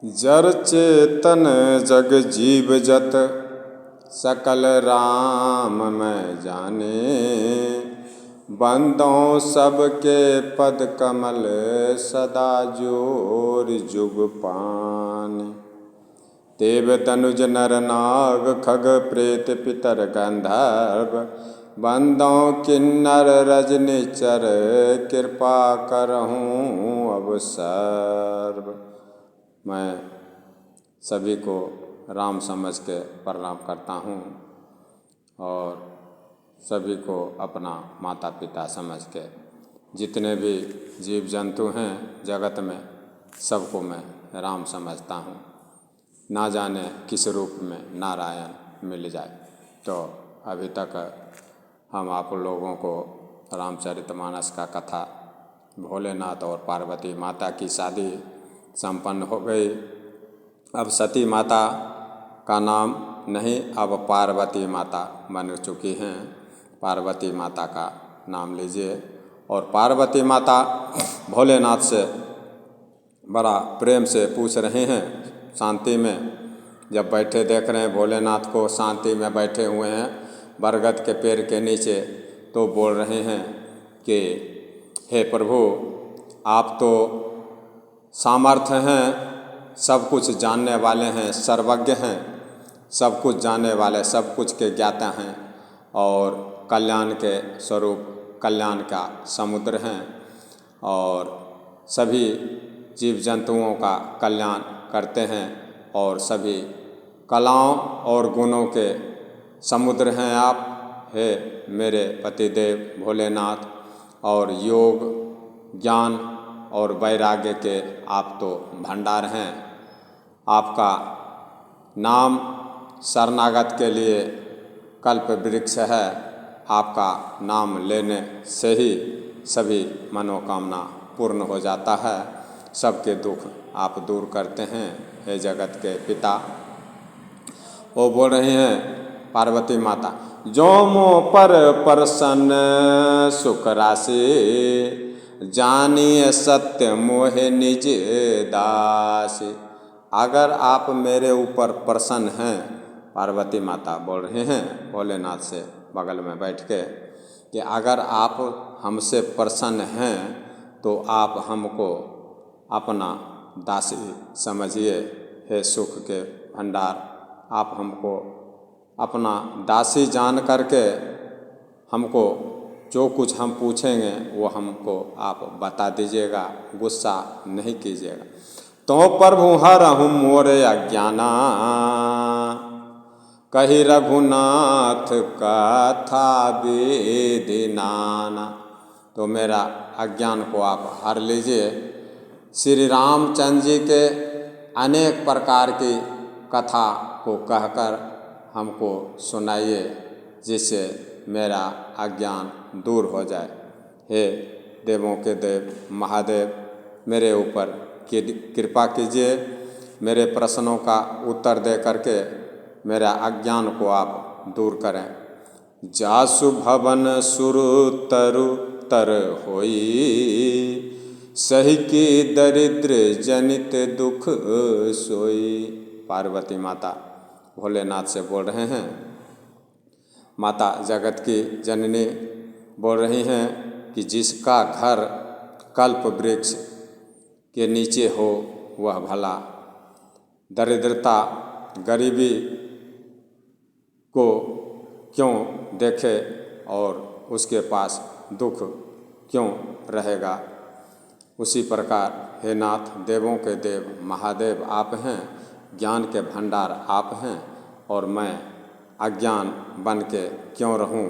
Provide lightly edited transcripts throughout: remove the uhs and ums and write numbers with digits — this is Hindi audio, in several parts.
जर चेतन जग जीव जत सकल राम मैं जाने। बंदों सबके पद कमल सदा जोर जुग पान। देव तनुज नर नाग खग प्रेत पितर गंधर्व। बंदों किन्नर रजनिचर कृपा करहूँ अब सर्व। मैं सभी को राम समझ के प्रणाम करता हूँ और सभी को अपना माता पिता समझ के जितने भी जीव जंतु हैं जगत में सबको मैं राम समझता हूँ। ना जाने किस रूप में नारायण मिल जाए। तो अभी तक हम आप लोगों को रामचरितमानस का कथा भोलेनाथ और पार्वती माता की शादी संपन्न हो गई। अब सती माता का नाम नहीं, अब पार्वती माता बन चुकी हैं। पार्वती माता का नाम लीजिए। और पार्वती माता भोलेनाथ से बड़ा प्रेम से पूछ रहे हैं शांति में। जब बैठे देख रहे हैं भोलेनाथ को शांति में बैठे हुए हैं बरगद के पेड़ के नीचे, तो बोल रहे हैं कि हे प्रभु, आप तो सामर्थ्य हैं, सब कुछ जानने वाले हैं, सर्वज्ञ हैं, सब कुछ जानने वाले, सब कुछ के ज्ञाता हैं और कल्याण के स्वरूप कल्याण का समुद्र हैं और सभी जीव जंतुओं का कल्याण करते हैं और सभी कलाओं और गुणों के समुद्र हैं आप, हे मेरे पतिदेव भोलेनाथ। और योग ज्ञान और वैराग्य के आप तो भंडार हैं। आपका नाम शरणागत के लिए कल्प वृक्ष है। आपका नाम लेने से ही सभी मनोकामना पूर्ण हो जाता है, सबके दुख आप दूर करते हैं, हे जगत के पिता। वो बोल रही हैं पार्वती माता, जो मोह पर प्रसन्न सुख राशि। जानिए सत्य मोहे निज दास। अगर आप मेरे ऊपर प्रसन्न हैं, पार्वती माता बोल रहे हैं भोलेनाथ से बगल में बैठ के, कि अगर आप हमसे प्रसन्न हैं तो आप हमको अपना दासी समझिए, हे सुख के भंडार। आप हमको अपना दासी जान करके हमको जो कुछ हम पूछेंगे वो हमको आप बता दीजिएगा, गुस्सा नहीं कीजिएगा। तो प्रभु हरहु मोरे अज्ञाना। कही रघुनाथ कथा विधि नाना। तो मेरा अज्ञान को आप हर लीजिए। श्री रामचंद्र जी के अनेक प्रकार की कथा को कहकर हमको सुनाइए, जिससे मेरा अज्ञान दूर हो जाए। हे देवों के देव महादेव, मेरे ऊपर कृपा कीजिए। मेरे प्रश्नों का उत्तर दे करके मेरा अज्ञान को आप दूर करें। जासु भवन सुरु तरु तर होई। सही की दरिद्र जनित दुख सोई। पार्वती माता भोलेनाथ से बोल रहे हैं। माता जगत की जननी बोल रही हैं कि जिसका घर कल्प वृक्ष के नीचे हो वह भला दरिद्रता गरीबी को क्यों देखे और उसके पास दुख क्यों रहेगा। उसी प्रकार हे नाथ, देवों के देव महादेव आप हैं, ज्ञान के भंडार आप हैं और मैं अज्ञान बन के क्यों रहूं,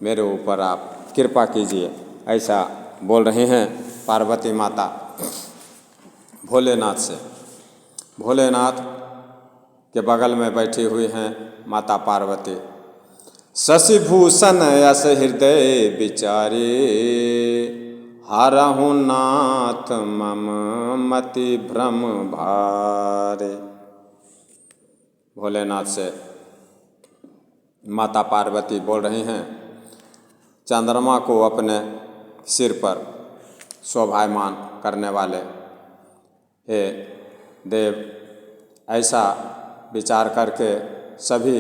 मेरे ऊपर आप कृपा कीजिए। ऐसा बोल रहे हैं पार्वती माता भोलेनाथ से। भोलेनाथ के बगल में बैठी हुई हैं माता पार्वती। शशिभूषण यश हृदय विचारे। हरहु नाथ मम मति भ्रम भारे। भोलेनाथ से माता पार्वती बोल रही हैं, चंद्रमा को अपने सिर पर शोभायमान करने वाले हे देव ऐसा विचार करके सभी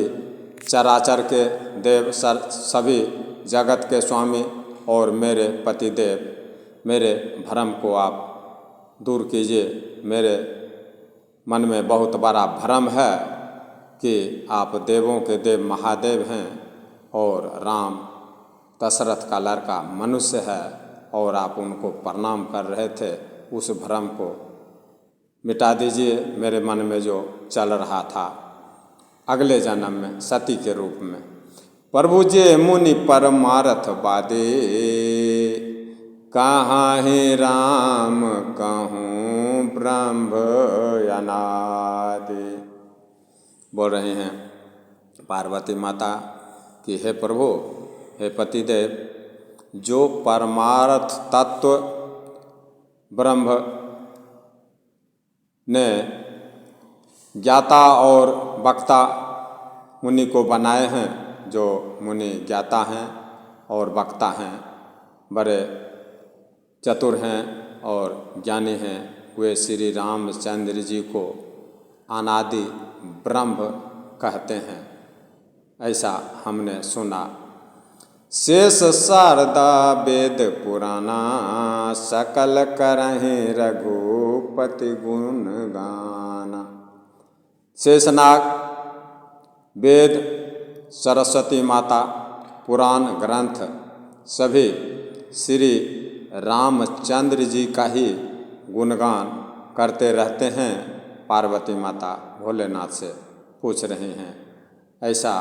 चराचर के देव सभी जगत के स्वामी और मेरे पतिदेव, मेरे भ्रम को आप दूर कीजिए। मेरे मन में बहुत बड़ा भ्रम है कि आप देवों के देव महादेव हैं और राम दशरथ का लड़का मनुष्य है और आप उनको प्रणाम कर रहे थे। उस भ्रम को मिटा दीजिए मेरे मन में जो चल रहा था अगले जन्म में सती के रूप में। प्रभु जे मुनि परमारथ बादे, कहाँ है राम कहूँ ब्रह्म अनादि। बोल रहे हैं पार्वती माता कि हे प्रभु, हे पतिदेव, जो परमार्थ तत्व ब्रह्म ने ज्ञाता और वक्ता मुनि को बनाए हैं, जो मुनि ज्ञाता हैं और वक्ता हैं, बड़े चतुर हैं और ज्ञानी हैं, वे श्री रामचंद्र जी को अनादि ब्रह्म कहते हैं, ऐसा हमने सुना। शेष शारदा वेद पुराना, सकल करहिं रघुपति गुण गाना। शेषनाग, वेद, सरस्वती माता, पुराण ग्रंथ सभी श्री रामचंद्र जी का ही गुणगान करते रहते हैं। पार्वती माता भोलेनाथ से पूछ रहे हैं, ऐसा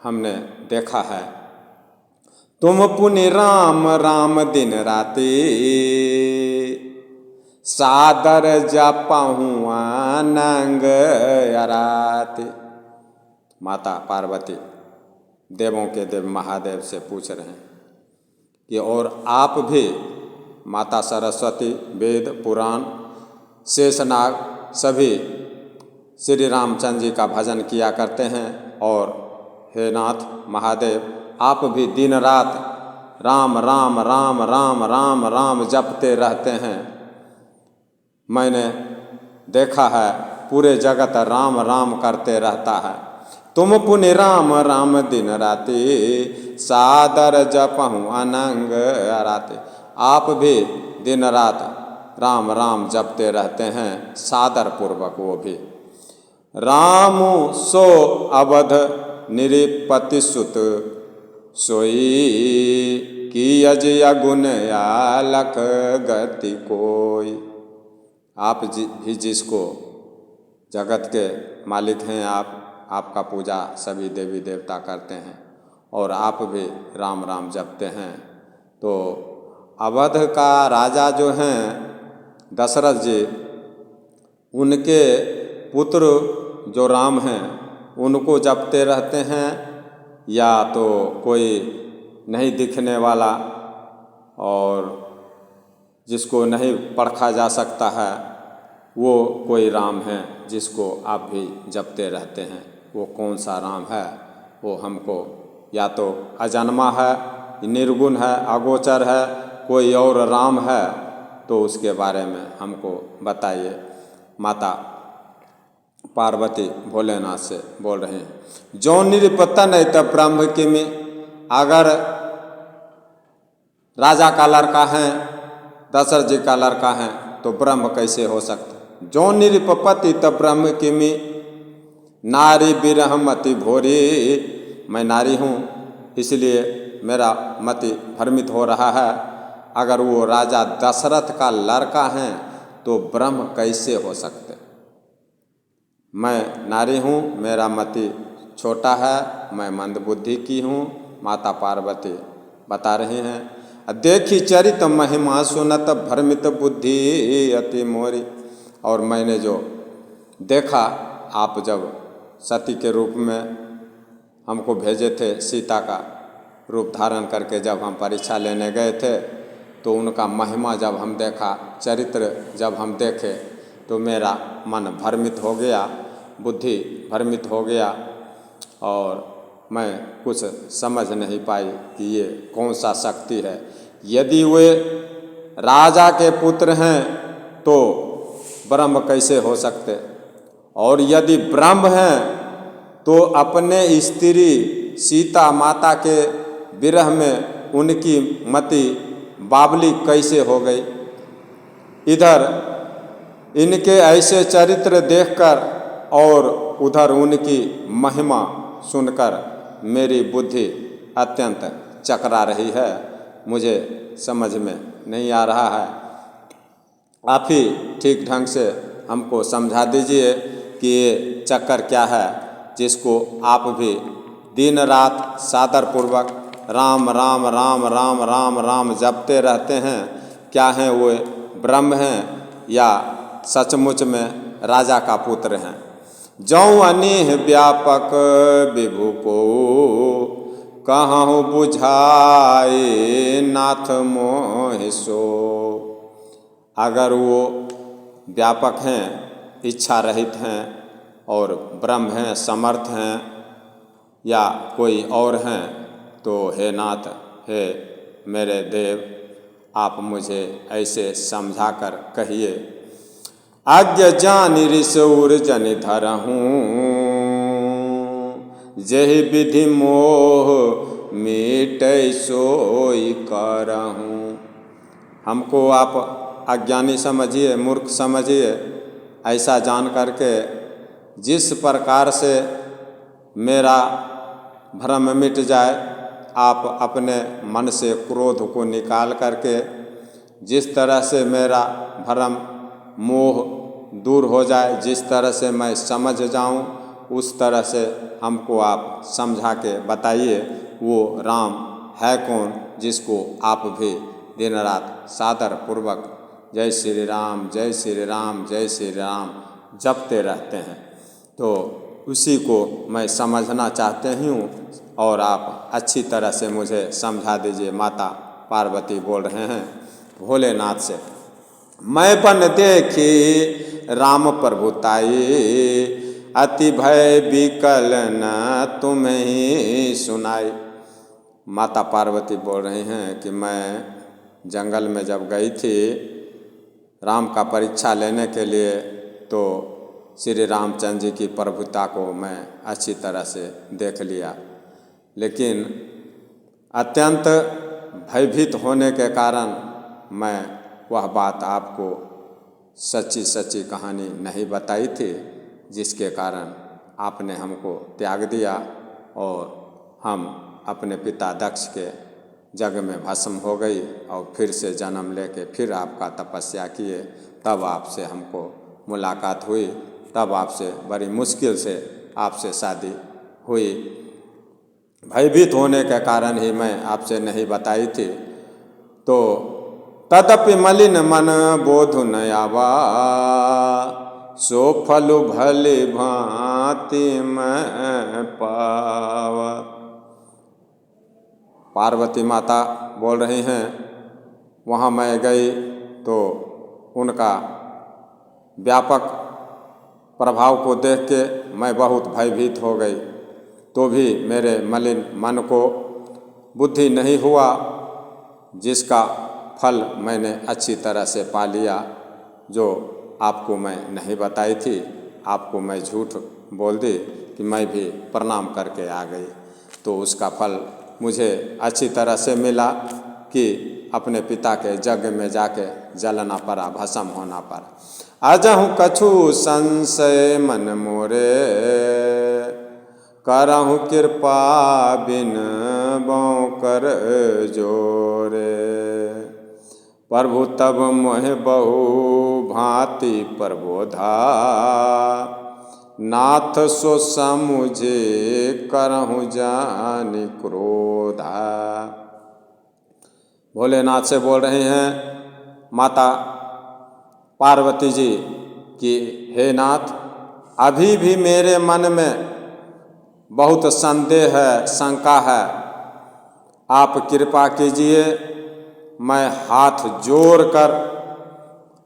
हमने देखा है। तुम पुनि राम राम दिन राति, सादर जपहुँ नंग अराति। माता पार्वती देवों के देव महादेव से पूछ रहे हैं कि और आप भी माता सरस्वती, वेद, पुराण, शेषनाग सभी श्री रामचंद्र जी का भजन किया करते हैं और हे नाथ महादेव, आप भी दिन रात राम राम राम राम राम राम जपते रहते हैं। मैंने देखा है पूरे जगत राम राम करते रहता है। तुम पुनि राम राम दिन राति, सादर जपहुँ अनंग अराति। आप भी दिन रात राम राम जपते रहते हैं, सादर पूर्वक वो भी। राम सो अवध निरिपति सुत, सोई की अजय गुण आलख गति कोई। आप भी जिसको जगत के मालिक हैं, आपका पूजा सभी देवी देवता करते हैं और आप भी राम राम जपते हैं। तो अवध का राजा जो हैं दशरथ जी, उनके पुत्र जो राम हैं उनको जपते रहते हैं, या तो कोई नहीं दिखने वाला और जिसको नहीं परखा जा सकता है वो कोई राम है जिसको आप भी जपते रहते हैं। वो कौन सा राम है वो हमको या तो अजन्मा है, निर्गुण है, अगोचर है, कोई और राम है तो उसके बारे में हमको बताइए। माता पार्वती भोलेनाथ से बोल रहे हैं, जो निरपतन है तब ब्रह्म की में। अगर राजा का लड़का है, दशरथ जी का लड़का है तो ब्रह्म कैसे हो सकता? जो निरपति तब ब्रह्म की में, नारी बिरह मति भोरी। मैं नारी हूँ इसलिए मेरा मति भ्रमित हो रहा है। अगर वो राजा दशरथ का लड़का है तो ब्रह्म कैसे हो सकते? मैं नारी हूँ, मेरा मति छोटा है, मैं मंदबुद्धि की हूँ। माता पार्वती बता रहे हैं, देखी चरित महिमा सुनत भ्रमित बुद्धि अति मोरी। और मैंने जो देखा, आप जब सती के रूप में हमको भेजे थे, सीता का रूप धारण करके जब हम परीक्षा लेने गए थे तो उनका महिमा जब हम देखा, चरित्र जब हम देखे तो मेरा मन भ्रमित हो गया, बुद्धि भ्रमित हो गया और मैं कुछ समझ नहीं पाई कि ये कौन सा शक्ति है। यदि वे राजा के पुत्र हैं तो ब्रह्म कैसे हो सकते? और यदि ब्रह्म हैं तो अपने स्त्री सीता माता के विरह में उनकी मति बावली कैसे हो गई। इधर इनके ऐसे चरित्र देखकर और उधर उनकी महिमा सुनकर मेरी बुद्धि अत्यंत चकरा रही है। मुझे समझ में नहीं आ रहा है। आप ही ठीक ढंग से हमको समझा दीजिए कि ये चक्कर क्या है, जिसको आप भी दिन रात सादरपूर्वक राम राम राम राम राम राम जपते रहते हैं। क्या हैं वो ब्रह्म हैं या सचमुच में राजा का पुत्र हैं। जौं अनीह व्यापक विभु को कहूँ बुझाए नाथ मोहि सो। अगर वो व्यापक हैं, इच्छा रहित हैं और ब्रह्म हैं, समर्थ हैं या कोई और हैं, तो हे नाथ, हे मेरे देव, आप मुझे ऐसे समझा कर कहिए। आज्ञा जानि ऋषौर जनि धरहूँ जहि विधि मोह मिटै सोई करहूँ। हमको आप अज्ञानी समझिए, मूर्ख समझिए। ऐसा जान करके जिस प्रकार से मेरा भ्रम मिट जाए, आप अपने मन से क्रोध को निकाल करके जिस तरह से मेरा भ्रम मोह दूर हो जाए, जिस तरह से मैं समझ जाऊं, उस तरह से हमको आप समझा के बताइए वो राम है कौन, जिसको आप भी दिन रात सादर पूर्वक जय श्री राम जय श्री राम जय श्री राम जपते रहते हैं। तो उसी को मैं समझना चाहते हूँ और आप अच्छी तरह से मुझे समझा दीजिए। माता पार्वती बोल रहे हैं भोलेनाथ से। मैं बन देखी राम प्रभुताई अति भय विकल न तुम्हें ही सुनाई। माता पार्वती बोल रही हैं कि मैं जंगल में जब गई थी राम का परीक्षा लेने के लिए, तो श्री रामचंद्र जी की प्रभुता को मैं अच्छी तरह से देख लिया, लेकिन अत्यंत भयभीत होने के कारण मैं वह बात आपको सच्ची सच्ची कहानी नहीं बताई थी, जिसके कारण आपने हमको त्याग दिया और हम अपने पिता दक्ष के जग में भस्म हो गई और फिर से जन्म लेके फिर आपका तपस्या किए। तब आपसे हमको मुलाकात हुई, तब आपसे बड़ी मुश्किल से आपसे शादी हुई। भयभीत होने के कारण ही मैं आपसे नहीं बताई थी। तो तदपि मलिन मन बोधु न आवा सो फलु भले भांति मैं पावा। पार्वती माता बोल रही हैं वहाँ मैं गई तो उनका व्यापक प्रभाव को देख के मैं बहुत भयभीत हो गई, तो भी मेरे मलिन मन को बुद्धि नहीं हुआ, जिसका फल मैंने अच्छी तरह से पा लिया। जो आपको मैं नहीं बताई थी, आपको मैं झूठ बोल दी कि मैं भी प्रणाम करके आ गई, तो उसका फल मुझे अच्छी तरह से मिला कि अपने पिता के जग में जाके जलना पड़ा, भस्म होना पड़ा। अजहु कछु संशय मन मोरे करहु कृपा बिन बौ कर जोरे। प्रभु तब मोह बहु भांति प्रबोधा नाथ सो समुझे करहु जानि क्रोधा। भोलेनाथ से बोल रहे हैं माता पार्वती जी कि हे नाथ, अभी भी मेरे मन में बहुत संदेह है, शंका है। आप कृपा कीजिए, मैं हाथ जोड़कर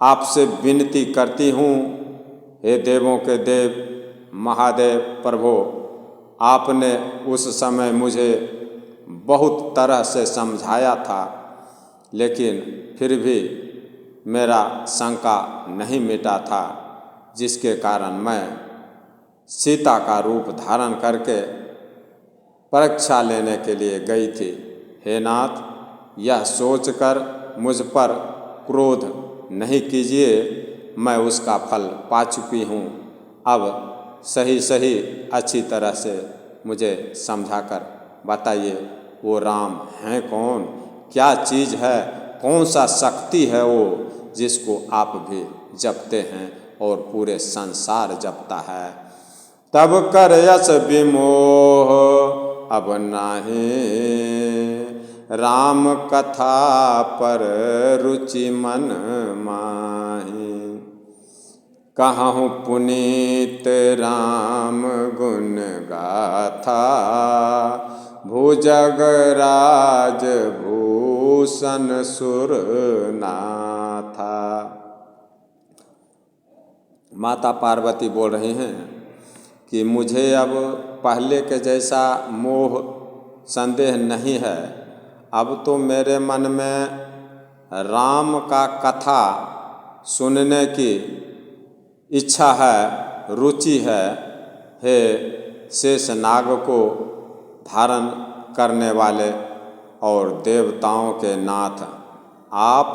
आपसे विनती करती हूँ। हे देवों के देव महादेव प्रभु, आपने उस समय मुझे बहुत तरह से समझाया था, लेकिन फिर भी मेरा शंका नहीं मिटा था, जिसके कारण मैं सीता का रूप धारण करके परीक्षा लेने के लिए गई थी। हे नाथ, यह सोचकर मुझ पर क्रोध नहीं कीजिए, मैं उसका फल पा चुकी हूँ। अब सही सही अच्छी तरह से मुझे समझाकर बताइए, वो राम हैं कौन, क्या चीज़ है, कौन सा शक्ति है वो जिसको आप भी जपते हैं और पूरे संसार जपता है। तब कर यस विमोह अब नाही, राम कथा पर रुचि मन माही। कहूँ पुनीत राम गुण गाथा, भुजग राज भूषण सुर नाथा। माता पार्वती बोल रही हैं कि मुझे अब पहले के जैसा मोह संदेह नहीं है। अब तो मेरे मन में राम का कथा सुनने की इच्छा है, रुचि है। हे शेष नाग को धारण करने वाले और देवताओं के नाथ, आप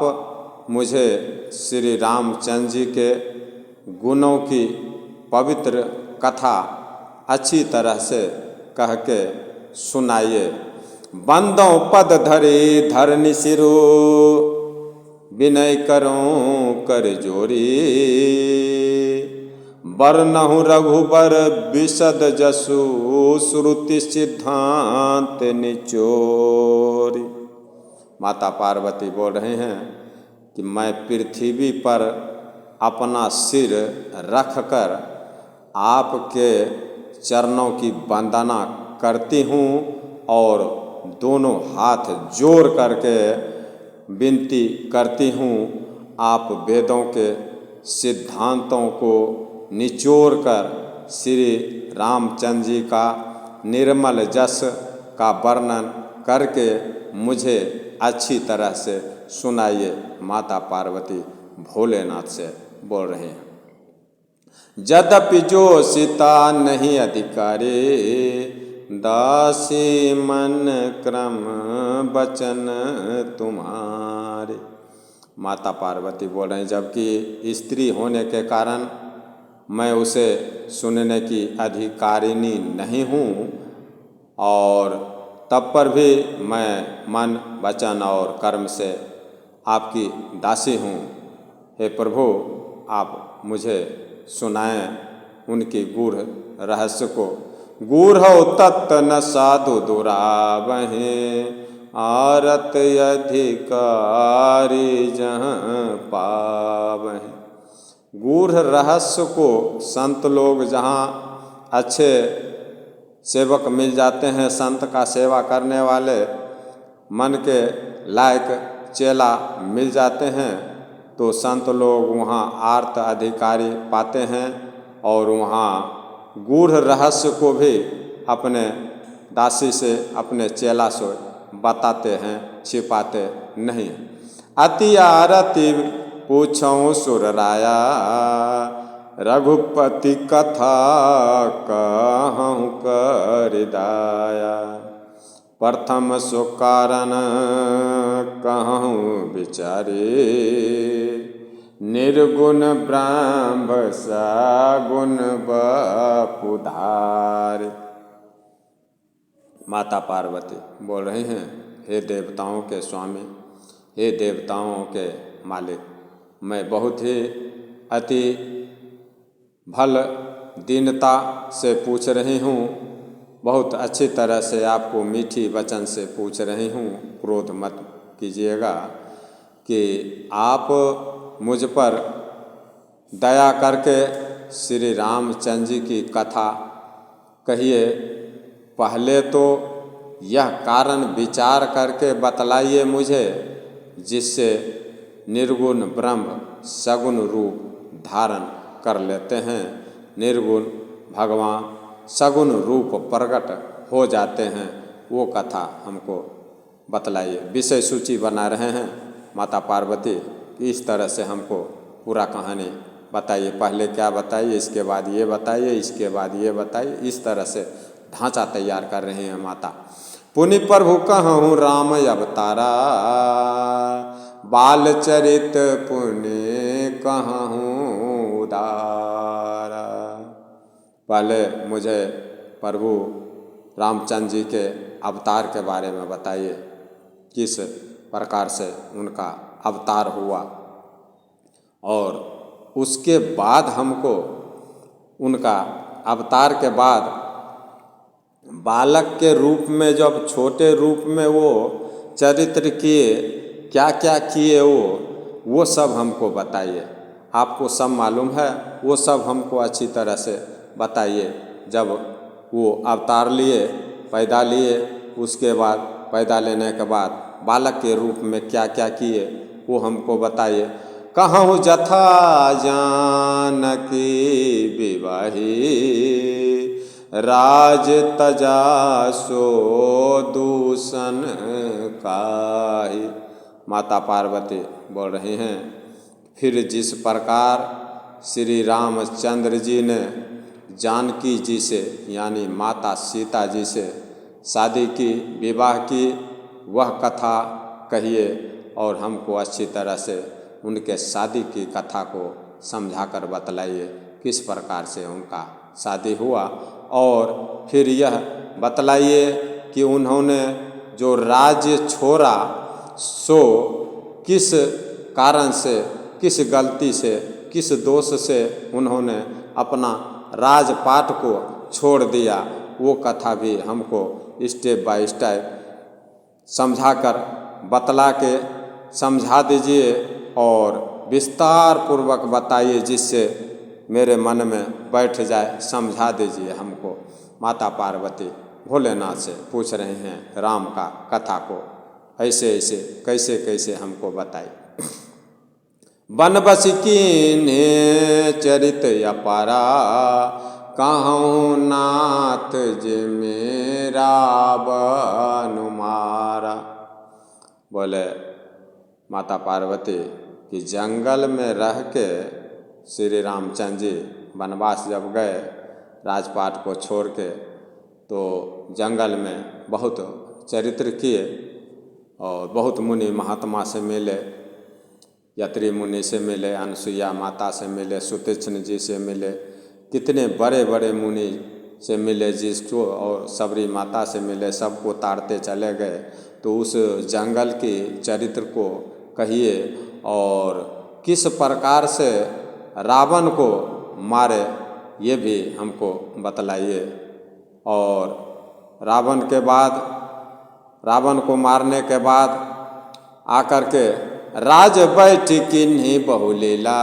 मुझे श्री रामचंद्र जी के गुणों की पवित्र कथा अच्छी तरह से कह के सुनाइए। बंदों पद धरे धरनि सिरो, विनय करूं कर जोरी। बरनहु रघुबर विशद जसु, श्रुति सिद्धांत निचोरी। माता पार्वती बोल रहे हैं कि मैं पृथ्वी पर अपना सिर रखकर आपके चरणों की वंदना करती हूँ और दोनों हाथ जोड़ करके विनती करती हूँ, आप वेदों के सिद्धांतों को निचोड़ कर श्री रामचंद्र जी का निर्मल जस का वर्णन करके मुझे अच्छी तरह से सुनाइए। माता पार्वती भोलेनाथ से बोल रहे हैं। यद्यपि जो सीता नहीं अधिकारी, दासी मन क्रम बचन तुम्हारे। माता पार्वती बोल रहे हैं, जबकि स्त्री होने के कारण मैं उसे सुनने की अधिकारिणी नहीं हूँ और तब पर भी मैं मन वचन और कर्म से आपकी दासी हूँ। हे प्रभु, आप मुझे सुनाएं उनकी गूढ़ रहस्य को। गूढ़ तत्त न साधु दुरावहें, आरत अधिकारी जहाँ पावहें। गूढ़ रहस्य को संत लोग जहाँ अच्छे सेवक मिल जाते हैं, संत का सेवा करने वाले मन के लायक चेला मिल जाते हैं, तो संत लोग वहाँ आर्त अधिकारी पाते हैं और वहाँ गूढ़ रहस्य को भी अपने दासी से, अपने चेला से बताते हैं, छिपाते नहीं। अति आरती पूछऊँ सुर राया, रघुपति कथा कहूँ कर दाया। प्रथम सो कारण कहूँ विचारे, निर्गुण ब्रह्म सगुण बपुधार। माता पार्वती बोल रही हैं, हे देवताओं के स्वामी, हे देवताओं के मालिक, मैं बहुत ही अति भल दीनता से पूछ रही हूँ, बहुत अच्छी तरह से आपको मीठी वचन से पूछ रही हूँ। क्रोध मत कीजिएगा कि आप मुझ पर दया करके श्री रामचंद्र जी की कथा कहिए। पहले तो यह कारण विचार करके बतलाइए मुझे, जिससे निर्गुण ब्रह्म सगुण रूप धारण कर लेते हैं, निर्गुण भगवान सगुण रूप प्रकट हो जाते हैं, वो कथा हमको बतलाइए। विषय सूची बना रहे हैं माता पार्वती, इस तरह से हमको पूरा कहानी बताइए, पहले क्या बताइए, इसके बाद ये बताइए, इसके बाद ये बताइए। इस तरह से ढांचा तैयार कर रही हैं माता। पुनि प्रभु कहूँ राम अवतारा, बाल चरित पुनि कहूँ उदारा। पहले मुझे प्रभु रामचंद्र जी के अवतार के बारे में बताइए, किस प्रकार से उनका अवतार हुआ, और उसके बाद हमको उनका अवतार के बाद बालक के रूप में, जब छोटे रूप में वो चरित्र किए, क्या क्या किए वो सब हमको बताइए। आपको सब मालूम है, वो सब हमको अच्छी तरह से बताइए। जब वो अवतार लिए, पैदा लिए, उसके बाद पैदा लेने के बाद बालक के रूप में क्या क्या किए वो हमको बताइए। कहूँ जथा जानकी विवाही, राज तजा सो दूषण काहि। माता पार्वती बोल रही हैं, फिर जिस प्रकार श्री रामचंद्र जी ने जानकी जी से यानी माता सीता जी से शादी की, विवाह की, वह कथा कहिए और हमको अच्छी तरह से उनके शादी की कथा को समझाकर बतलाइए, किस प्रकार से उनका शादी हुआ। और फिर यह बतलाइए कि उन्होंने जो राज्य छोड़ा सो किस कारण से, किस गलती से, किस दोष से उन्होंने अपना राजपाट को छोड़ दिया। वो कथा भी हमको स्टेप बाय स्टेप समझाकर बतला के समझा दीजिए और विस्तार पूर्वक बताइए, जिससे मेरे मन में बैठ जाए। समझा दीजिए हमको। माता पार्वती भोलेनाथ से पूछ रहे हैं राम का कथा को, ऐसे ऐसे कैसे कैसे हमको बताइए। बनबस कीन्हे चरित अपारा, कहूँ नाथ जे मेरा बनुमारा। बोले माता पार्वती कि जंगल में रह के श्री रामचंद्र जी वनवास जब गए, राजपाट को छोड़ के, तो जंगल में बहुत चरित्र किए और बहुत मुनि महात्मा से मिले, यत्री मुनि से मिले, अनसुईया माता से मिले, सुतीक्ष्ण जी से मिले, कितने बड़े बड़े मुनि से मिले जिसको, और सबरी माता से मिले, सबको ताड़ते चले गए। तो उस जंगल की चरित्र को कहिए और किस प्रकार से रावण को मारे ये भी हमको बतलाइए। और रावण के बाद, रावण को मारने के बाद आकर के राज बैठ किन्हीं बहुलीला,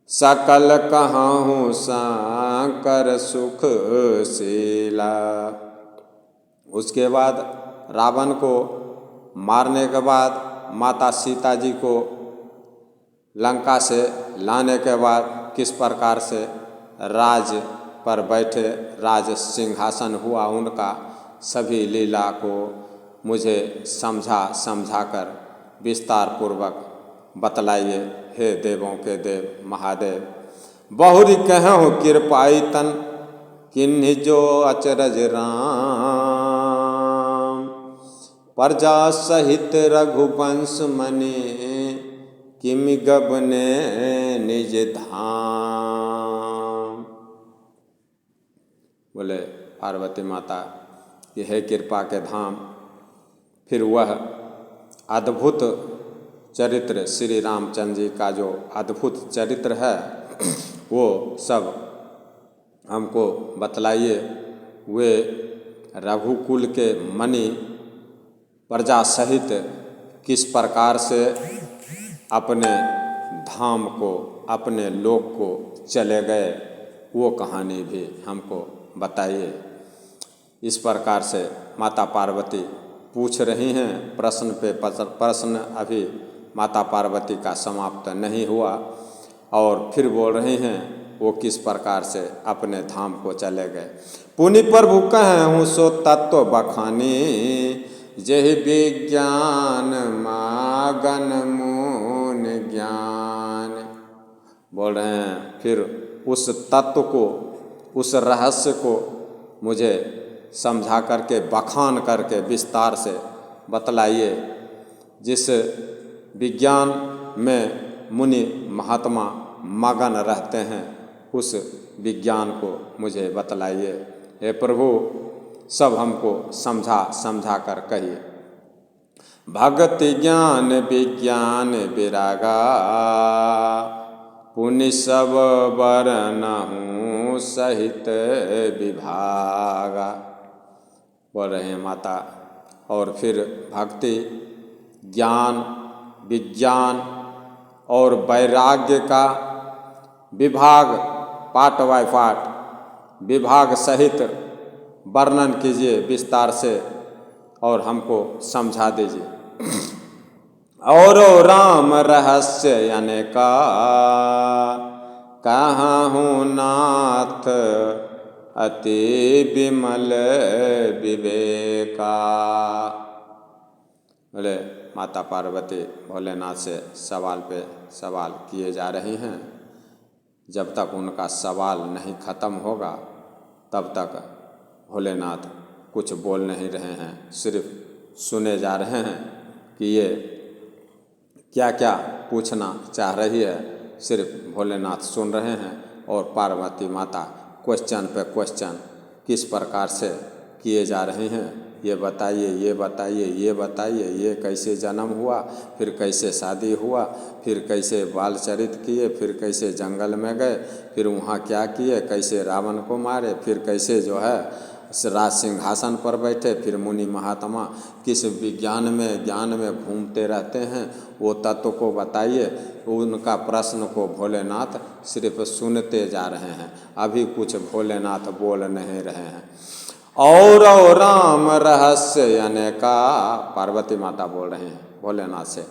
सकल कहूँ शंकर सुख शीला। उसके बाद रावण को मारने के बाद माता सीता जी को लंका से लाने के बाद किस प्रकार से राज पर बैठे, राज सिंहासन हुआ उनका, सभी लीला को मुझे समझा कर विस्तार पूर्वक बतलाइए। हे देवों के देव महादेव, बहुरी कहूँ कृपाई तन, किन्हीं जो अचरज राम, प्रजा सहित रघुवंश मने, किमि गबने निज धाम। बोले पार्वती माता कि हे कृपा के धाम। फिर वह अद्भुत चरित्र श्री रामचंद्र जी का जो अद्भुत चरित्र है वो सब हमको बतलाइए। वे रघुकुल के मणि प्रजा सहित किस प्रकार से अपने धाम को, अपने लोक को चले गए, वो कहानी भी हमको बताइए। इस प्रकार से माता पार्वती पूछ रही हैं, प्रश्न पे प्रश्न अभी माता पार्वती का समाप्त नहीं हुआ। और फिर बोल रही हैं वो किस प्रकार से अपने धाम को चले गए। पुनि प्रभु कहूँ सो तत्व बखानी, जेहि विज्ञान मागन मुन विज्ञान। बोल रहे हैं फिर उस तत्व को, उस रहस्य को मुझे समझा करके, बखान करके विस्तार से बतलाइए, जिस विज्ञान में मुनि महात्मा मगन रहते हैं, उस विज्ञान को मुझे बतलाइए। हे प्रभु, सब हमको समझा कर कहिए। भक्ति ज्ञान विज्ञान विरागा, पुनि सब बरनहु सहित विभागा। बोल रहे हैं माता। और फिर भक्ति, ज्ञान, विज्ञान और वैराग्य का विभाग, पार्ट बाय पार्ट विभाग सहित वर्णन कीजिए विस्तार से और हमको समझा दीजिए। और राम रहस्य अनेका, कहाहूँ नाथ अति विमल विवेका। बोले माता पार्वती भोलेनाथ से सवाल पे सवाल किए जा रही हैं। जब तक उनका सवाल नहीं खत्म होगा तब तक भोलेनाथ कुछ बोल नहीं रहे हैं, सिर्फ सुने जा रहे हैं कि ये क्या क्या पूछना चाह रही है। सिर्फ भोलेनाथ सुन रहे हैं और पार्वती माता क्वेश्चन पे क्वेश्चन किस प्रकार से किए जा रहे हैं। ये बताइए, ये बताइए, ये बताइए, ये कैसे जन्म हुआ, फिर कैसे शादी हुआ, फिर कैसे बाल चरित किए, फिर कैसे जंगल में गए, फिर वहाँ क्या किए, कैसे रावण को मारे, फिर कैसे जो है राज सिंहासन पर बैठे, फिर मुनि महात्मा किस विज्ञान में, ज्ञान में घूमते रहते हैं, वो तत्व को बताइए। उनका प्रश्न को भोलेनाथ सिर्फ सुनते जा रहे हैं, अभी कुछ भोलेनाथ बोल नहीं रहे हैं। और राम रहस्य अनेका, पार्वती माता बोल रहे हैं भोलेनाथ से।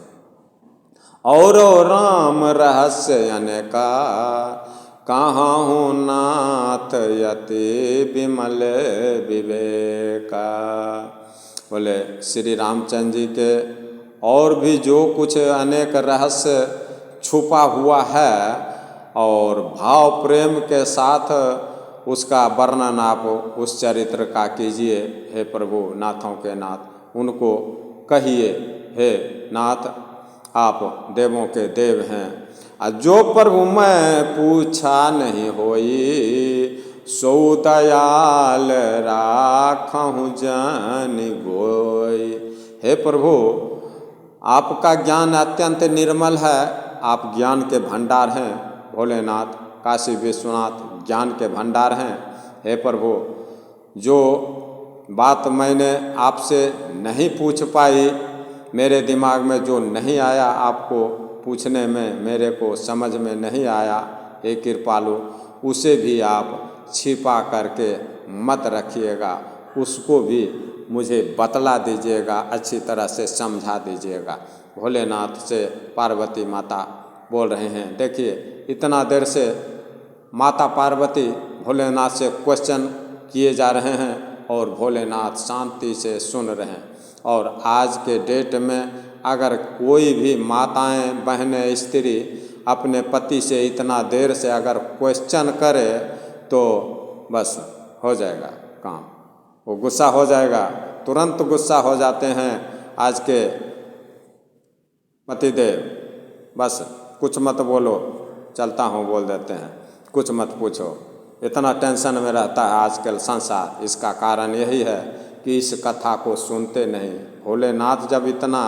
और राम रहस्य अनेका, कहाहूँ नाथ यति विमल विवेका। बोले श्री रामचंद्र जी के और भी जो कुछ अनेक रहस्य छुपा हुआ है और भाव प्रेम के साथ उसका वर्णन आप उस चरित्र का कीजिए। हे प्रभु, नाथों के नाथ, उनको कहिए। हे नाथ, आप देवों के देव हैं। जो प्रभु मैं पूछा नहीं होई, सो दयाल राखहु जानि गोई। हे प्रभु, आपका ज्ञान अत्यंत निर्मल है, आप ज्ञान के भंडार हैं। भोलेनाथ, काशी विश्वनाथ ज्ञान के भंडार हैं। हे प्रभु, जो बात मैंने आपसे नहीं पूछ पाई, मेरे दिमाग में जो नहीं आया, आपको पूछने में मेरे को समझ में नहीं आया, हे कृपालु, उसे भी आप छिपा करके मत रखिएगा, उसको भी मुझे बतला दीजिएगा, अच्छी तरह से समझा दीजिएगा। भोलेनाथ से पार्वती माता बोल रहे हैं। देखिए, इतना देर से माता पार्वती भोलेनाथ से क्वेश्चन किए जा रहे हैं और भोलेनाथ शांति से सुन रहे हैं। और आज के डेट में अगर कोई भी माताएं, बहनें, स्त्री अपने पति से इतना देर से अगर क्वेश्चन करे तो बस हो जाएगा काम, वो गुस्सा हो जाएगा, तुरंत गुस्सा हो जाते हैं आज के पतिदेव। बस कुछ मत बोलो, चलता हूँ बोल देते हैं, कुछ मत पूछो। इतना टेंशन में रहता है आजकल संसार। इसका कारण यही है कि इस कथा को सुनते नहीं। भोलेनाथ जब इतना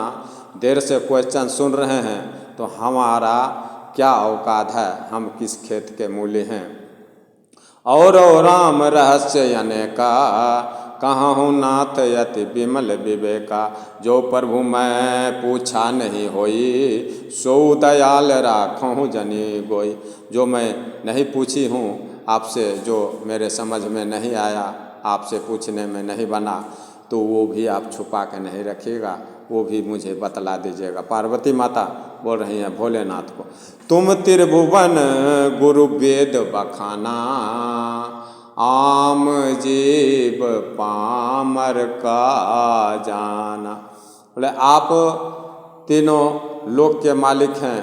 देर से क्वेश्चन सुन रहे हैं तो हमारा क्या औकात है, हम किस खेत के मूली हैं। और राम रहस्य अनेका, कहाहूँ नाथ यति विमल विवेका। जो प्रभु मैं पूछा नहीं होई, सो दयाल राखहु जनि गोई। जो मैं नहीं पूछी हूँ आपसे, जो मेरे समझ में नहीं आया, आपसे पूछने में नहीं बना, तो वो भी आप छुपा के नहीं रखिएगा, वो भी मुझे बतला दीजिएगा। पार्वती माता बोल रही हैं भोलेनाथ को, तुम त्रिभुवन गुरु वेद बखाना, आम जीव पामर का जाना। बोले आप तीनों लोक के मालिक हैं,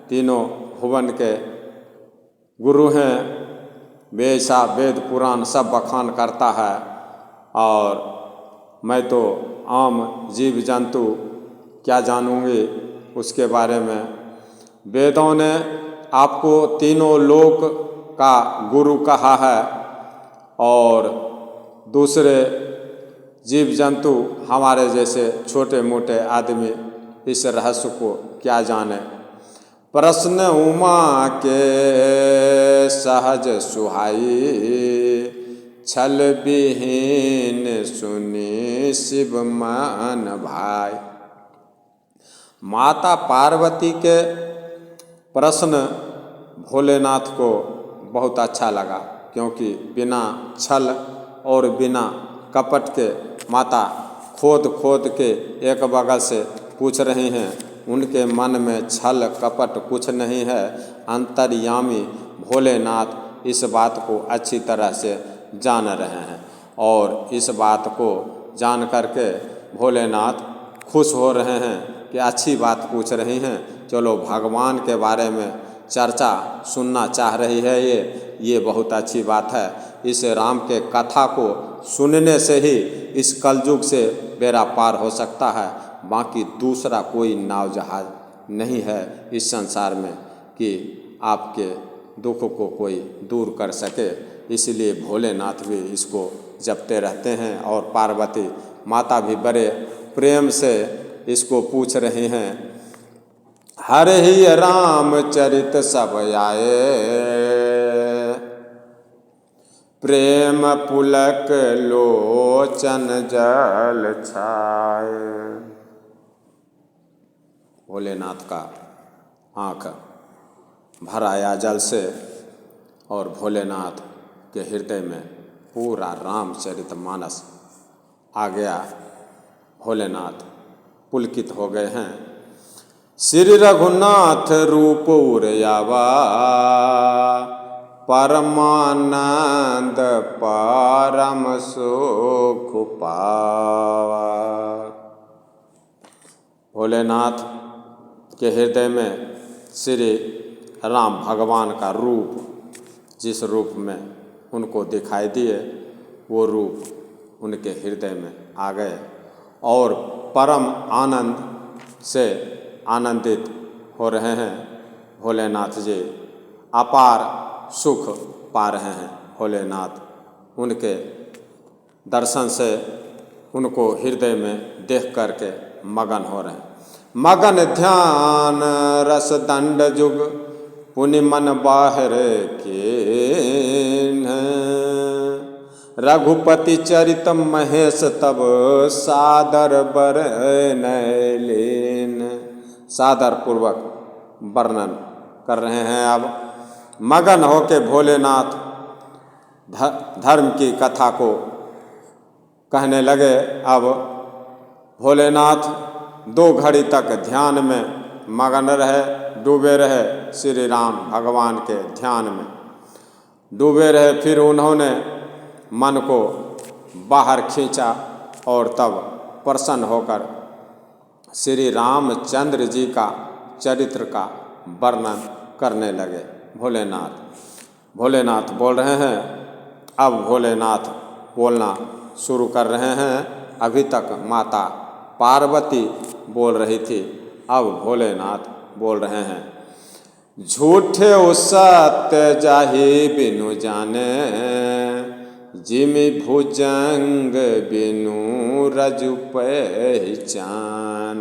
तीनों भुवन के गुरु हैं, वैसा वेद पुराण सब बखान करता है। और मैं तो आम जीव जंतु क्या जानूँगी उसके बारे में। वेदों ने आपको तीनों लोक का गुरु कहा है और दूसरे जीव जंतु हमारे जैसे छोटे मोटे आदमी इस रहस्य को क्या जाने। प्रश्न उमा के सहज सुहाई, छल विहीन सुनी शिव मन भाई। माता पार्वती के प्रश्न भोलेनाथ को बहुत अच्छा लगा, क्योंकि बिना छल और बिना कपट के माता खोद खोद के एक बगल से पूछ रही हैं। उनके मन में छल कपट कुछ नहीं है। अंतर्यामी भोलेनाथ इस बात को अच्छी तरह से जान रहे हैं और इस बात को जान करके भोलेनाथ खुश हो रहे हैं कि अच्छी बात पूछ रही हैं। चलो भगवान के बारे में चर्चा सुनना चाह रही है ये बहुत अच्छी बात है। इस राम के कथा को सुनने से ही इस कलयुग से बेड़ा पार हो सकता है। बाकी दूसरा कोई नाव जहाज नहीं है इस संसार में कि आपके दुख को कोई दूर कर सके। इसलिए भोलेनाथ भी इसको जपते रहते हैं और पार्वती माता भी बड़े प्रेम से इसको पूछ रही हैं। हर ही रामचरित सब आए, प्रेम पुलक लोचन जल छाए। भोलेनाथ का आँख भर आया जल से और भोलेनाथ के हृदय में पूरा रामचरितमानस आ गया। भोलेनाथ पुलकित हो गए हैं। श्री रघुनाथ रूप उरयावा, परमानंद परम सुख पावा। भोलेनाथ के हृदय में श्री राम भगवान का रूप, जिस रूप में उनको दिखाई दिए वो रूप उनके हृदय में आ गए और परम आनंद से आनंदित हो रहे हैं। भोलेनाथ जी अपार सुख पा रहे हैं। भोलेनाथ उनके दर्शन से उनको हृदय में देख करके मगन हो रहे हैं। मगन ध्यान रस दंड जुग, पुनि मन बाहर के रघुपति चरित महेश तब, सादर बर नैलीन। सादर पूर्वक वर्णन कर रहे हैं। अब मगन होके भोलेनाथ धर्म की कथा को कहने लगे। अब भोलेनाथ 2 घड़ी तक ध्यान में मगन रहे, डूबे रहे। श्री राम भगवान के ध्यान में डूबे रहे। फिर उन्होंने मन को बाहर खींचा और तब प्रसन्न होकर श्री रामचंद्र जी का चरित्र का वर्णन करने लगे। भोलेनाथ बोल रहे हैं। अब भोलेनाथ बोलना शुरू कर रहे हैं। अभी तक माता पार्वती बोल रही थी, अब भोलेनाथ बोल रहे हैं। झूठे सत्य जाहि बिनु जाने, जिमि भुजंग बिनु रजु पहचान।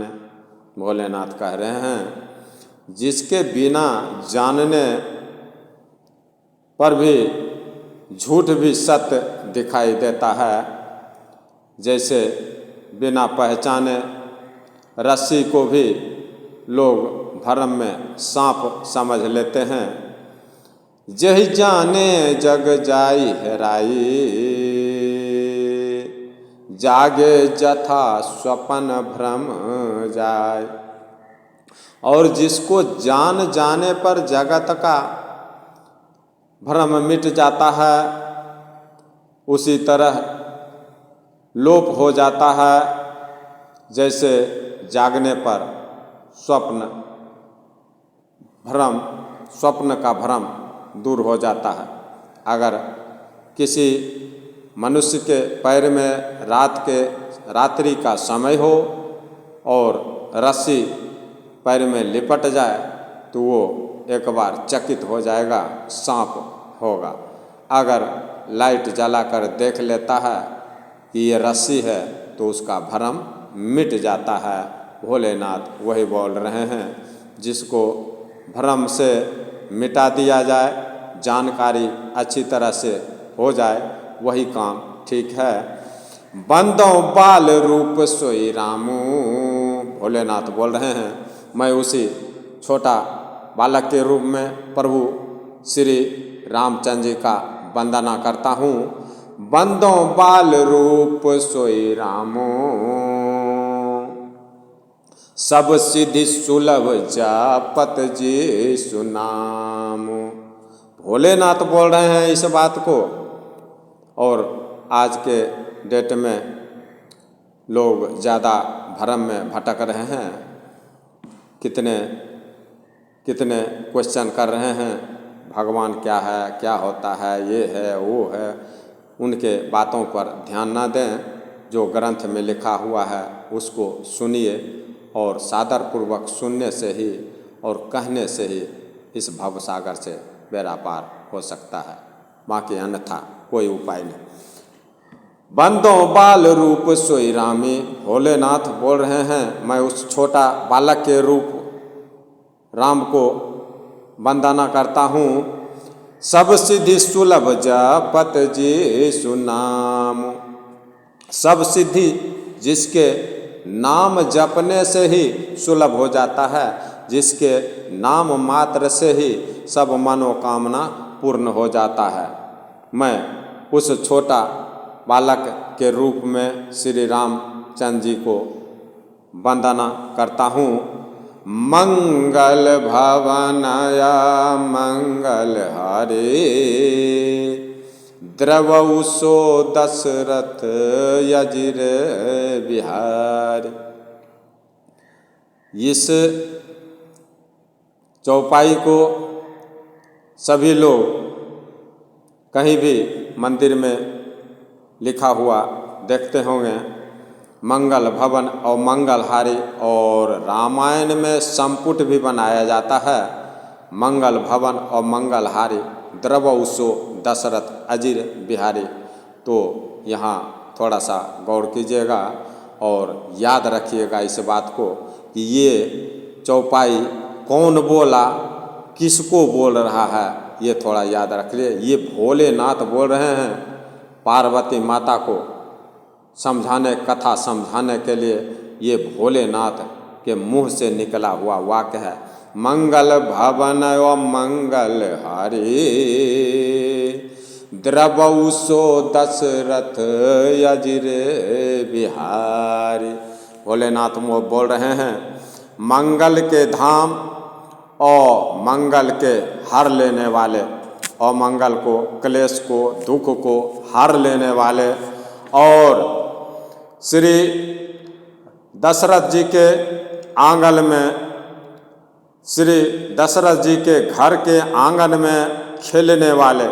भोलेनाथ कह रहे हैं जिसके बिना जानने पर भी झूठ भी सत्य दिखाई देता है, जैसे बिना पहचाने रस्सी को भी लोग भरम में सांप समझ लेते हैं। जहि जाने जग जाई हेराई, जागे जथा स्वपन भ्रम जाय। और जिसको जान जाने पर जगत का भ्रम मिट जाता है, उसी तरह लोप हो जाता है, जैसे जागने पर स्वप्न भ्रम, स्वप्न का भ्रम दूर हो जाता है। अगर किसी मनुष्य के पैर में रात्रि का समय हो और रस्सी पैर में लिपट जाए तो वो एक बार चकित हो जाएगा, सांप होगा। अगर लाइट जलाकर देख लेता है कि ये रस्सी है तो उसका भ्रम मिट जाता है। भोलेनाथ वही बोल रहे हैं, जिसको भ्रम से मिटा दिया जाए, जानकारी अच्छी तरह से हो जाए, वही काम ठीक है। बंदों बाल रूप सोई रामू, भोलेनाथ बोल रहे हैं, मैं उसी छोटा बालक के रूप में प्रभु श्री रामचंद्र जी का वंदना करता हूँ। बंदों बाल रूप सोई रामो, सब सिद्धि सुलभ जापत जी सुनाम। भोलेनाथ बोल रहे हैं इस बात को। और आज के डेट में लोग ज़्यादा भ्रम में भटक रहे हैं, कितने कितने क्वेश्चन कर रहे हैं, भगवान क्या है, क्या होता है, ये है वो है। उनके बातों पर ध्यान न दें, जो ग्रंथ में लिखा हुआ है उसको सुनिए और सादरपूर्वक सुनने से ही और कहने से ही इस भवसागर से बेड़ा पार हो सकता है, बाकी अन्यथा कोई उपाय नहीं। बंदों बाल रूप सोई रामी, भोलेनाथ बोल रहे हैं, मैं उस छोटा बालक के रूप राम को वंदना करता हूँ। सब सिद्धि सुलभ जापत जी सुनाम, सब सिद्धि जिसके नाम जपने से ही सुलभ हो जाता है, जिसके नाम मात्र से ही सब मनोकामना पूर्ण हो जाता है। मैं उस छोटा बालक के रूप में श्री रामचंद्र जी को वंदना करता हूँ। मंगल भवनया मंगल हरे, द्रवौ सो दशरथ यजिर बिहार। इस चौपाई को सभी लोग कहीं भी मंदिर में लिखा हुआ देखते होंगे, मंगल भवन और मंगलहारी, और रामायण में संपुट भी बनाया जाता है, मंगल भवन और मंगलहारी, द्रवौसो दशरथ अजिर बिहारी। तो यहाँ थोड़ा सा गौर कीजिएगा और याद रखिएगा इस बात को कि ये चौपाई कौन बोला, किसको बोल रहा है, ये थोड़ा याद रखिए। ये भोलेनाथ बोल रहे हैं, पार्वती माता को समझाने, कथा समझाने के लिए ये भोलेनाथ के मुंह से निकला हुआ वाक्य है। मंगल भवन व मंगल हरि, द्रवौसो दशरथ यजिर बिहारी। भोलेनाथ वो बोल रहे हैं, मंगल के धाम और मंगल के हर लेने वाले, और मंगल को, क्लेश को, दुख को हर लेने वाले, और श्री दशरथ जी के आंगन में, श्री दशरथ जी के घर के आंगन में खेलने वाले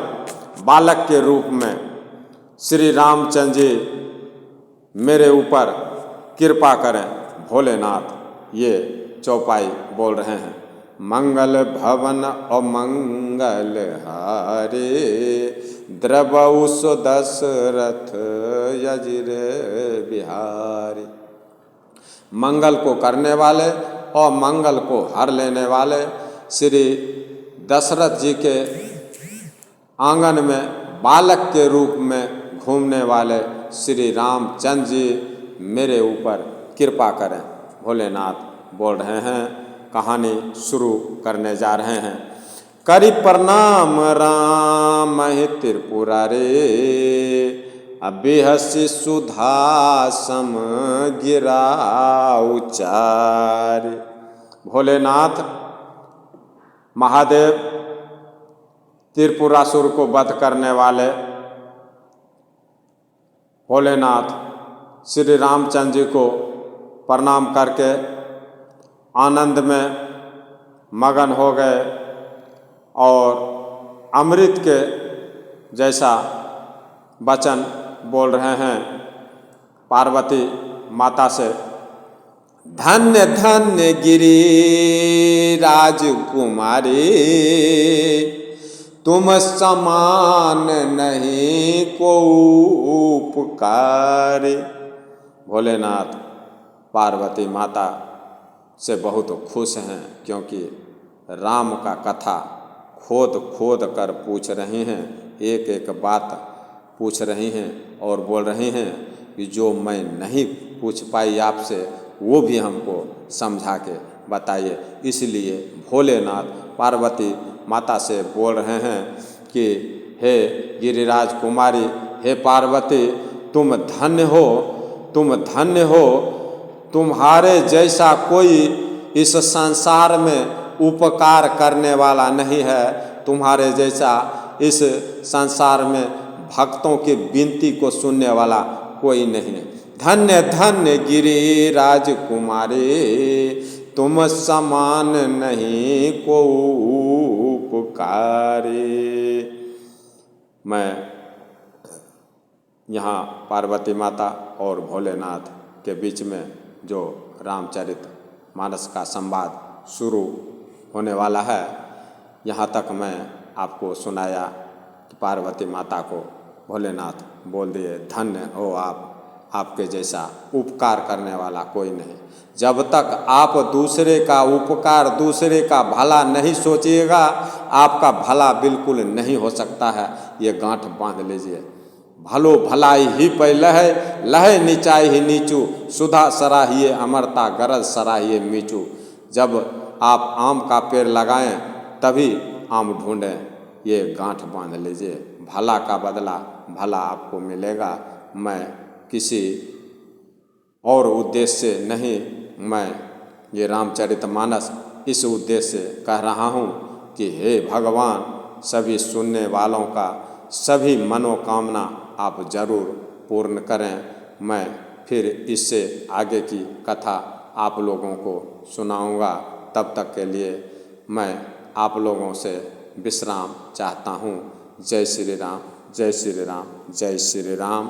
बालक के रूप में श्री रामचंद्र जी मेरे ऊपर कृपा करें। भोलेनाथ ये चौपाई बोल रहे हैं। मंगल भवन और मंगल हारे, द्रवौसो दशरथ यजिर बिहारी। मंगल को करने वाले और मंगल को हर लेने वाले श्री दशरथ जी के आंगन में बालक के रूप में घूमने वाले श्री रामचंद्र जी मेरे ऊपर कृपा करें। भोलेनाथ बोल रहे हैं, कहानी शुरू करने जा रहे हैं। करि प्रणाम राम ही त्रिपुरारे, अबिहसि सुधा सम गिरा उचार। भोलेनाथ महादेव त्रिपुरासुर को वध करने वाले भोलेनाथ श्री रामचंद्र जी को प्रणाम करके आनंद में मगन हो गए और अमृत के जैसा वचन बोल रहे हैं पार्वती माता से। धन्य धन्य गिरि राजकुमारी, तुम समान नहीं को उपकारी। भोलेनाथ पार्वती माता से बहुत खुश हैं, क्योंकि राम का कथा खोद खोद कर पूछ रही हैं, एक एक बात पूछ रही हैं और बोल रही हैं कि जो मैं नहीं पूछ पाई आपसे वो भी हमको समझा के बताइए। इसलिए भोलेनाथ पार्वती माता से बोल रहे हैं कि हे गिरिराज कुमारी, हे पार्वती, तुम धन्य हो, तुम धन्य हो। तुम्हारे जैसा कोई इस संसार में उपकार करने वाला नहीं है, तुम्हारे जैसा इस संसार में भक्तों की विनती को सुनने वाला कोई नहीं है। धन्य धन्य गिरि राजकुमारी, तुम समान नहीं को उपकारी। मैं यहाँ पार्वती माता और भोलेनाथ के बीच में जो रामचरित मानस का संवाद शुरू होने वाला है, यहाँ तक मैं आपको सुनाया कि पार्वती माता को भोलेनाथ बोल दिए, धन्य हो आप, आपके जैसा उपकार करने वाला कोई नहीं। जब तक आप दूसरे का उपकार, दूसरे का भला नहीं सोचिएगा, आपका भला बिल्कुल नहीं हो सकता है। ये गांठ बांध लीजिए। भलो भलाई ही पै लहै, लहै नीचाई ही नीचू, सुधा सराहिए अमरता, गरज सराहिए मीचू। जब आप आम का पेड़ लगाएं तभी आम ढूंढें, ये गांठ बांध लीजिए। भला का बदला भला आपको मिलेगा। मैं किसी और उद्देश्य से नहीं, मैं ये रामचरितमानस इस उद्देश्य से कह रहा हूँ कि हे भगवान, सभी सुनने वालों का सभी मनोकामना आप जरूर पूर्ण करें। मैं फिर इससे आगे की कथा आप लोगों को सुनाऊंगा। तब तक के लिए मैं आप लोगों से विश्राम चाहता हूँ। जय श्री राम, जय श्री राम, जय श्री राम।